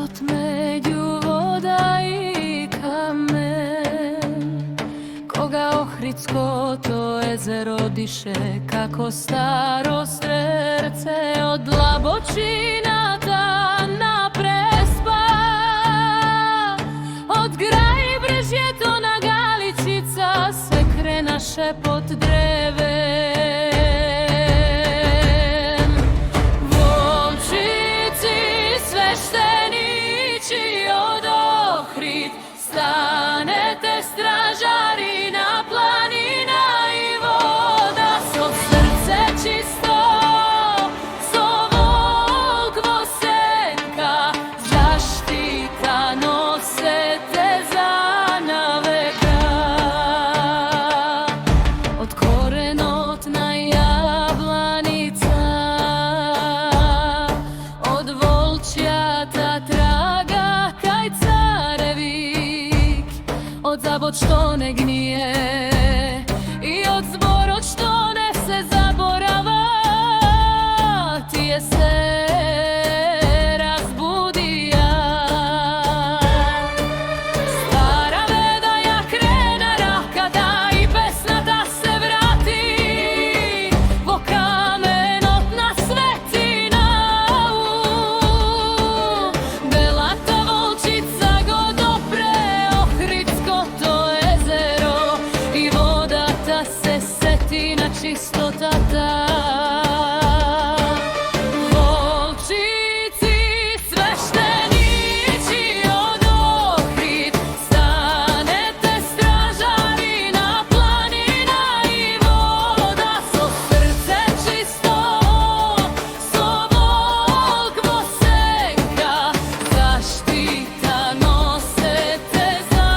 Život među voda i kamen, koga Ohridsko to jezero diše, kako staro srce od Labočina dana prespa. Od Graji Brežjetona Galičica se krena šepot dreve. Stanete stražari na planina i voda, so srce čisto, so Volkvo senka, zaštita nosete za naveka. Od korenotna jablanica, od volčjata traga kaj carevi, od zabod što ne gnije i od zborod što ne se zaborava, ti je se razbudija. Stara vedaja krena rakada i pesna da se vrati, vo kamenotna svetina. Belata volčica god dopre Ohridsko to jezero i voda ta se seti na čistota ta. Volčici sveštenici od Ohrid, stanete stražari na planina i voda, so srce čisto, so Volkvo senka, zaštita nosete za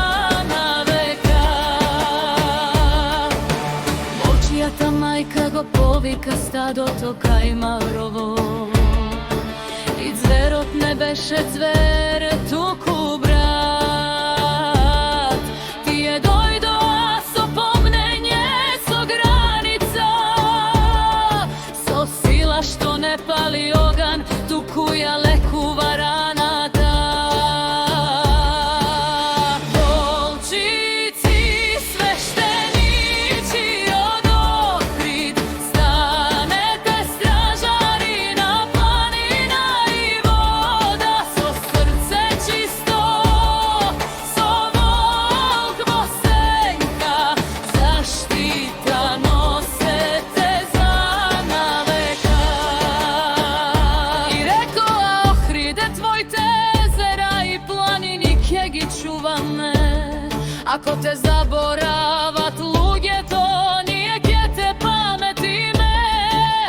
naveka. Volčijata majka go povika stado to kajmarovo, i zverot ne beše zver tuku brat. Ti je dojdo, a so pomnenje, so granica, so sila što ne pali ogan, tukuja leku varanata. Volčici sveštenici od Ohrid, stanete stražari na planina i voda, so srce čisto, so Volkvo senka, zaštita nosete za naveka. I rekao Ohride tvoj tezera i planini kjegi čuva me, ako te zaboravat luge to nije kje te pameti me,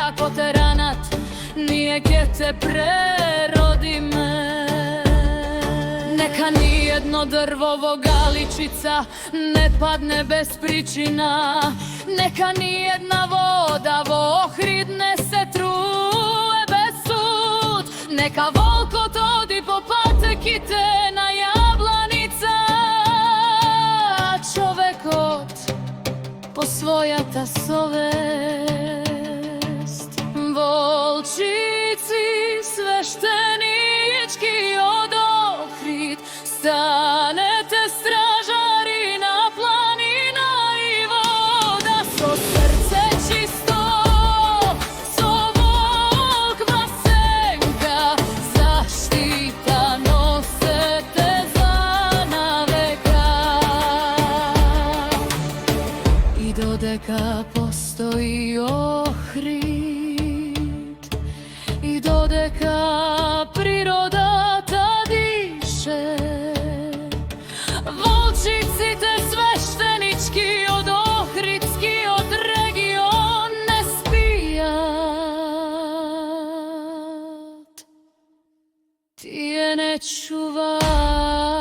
ako te ranat nije kje te prerodi me. Neka nijedno drvo vo Galičica ne padne bez pričina, neka nijedna voda vo Ohrid ne se truje bez sud, neka volkot odi po patekite na jablanica, a čovekot po svojata sovest. Volčici sveštenički od Ohrid, stanete stražari na planina i voda, so srce čisto, so Volkva senka, zaštita nosete za naveka. I dodeka postoji Ohrid, i dodeka priroda ta diše, Volčici te sveštenički od Ohridski od region ne spijat, ti je ne čuvat.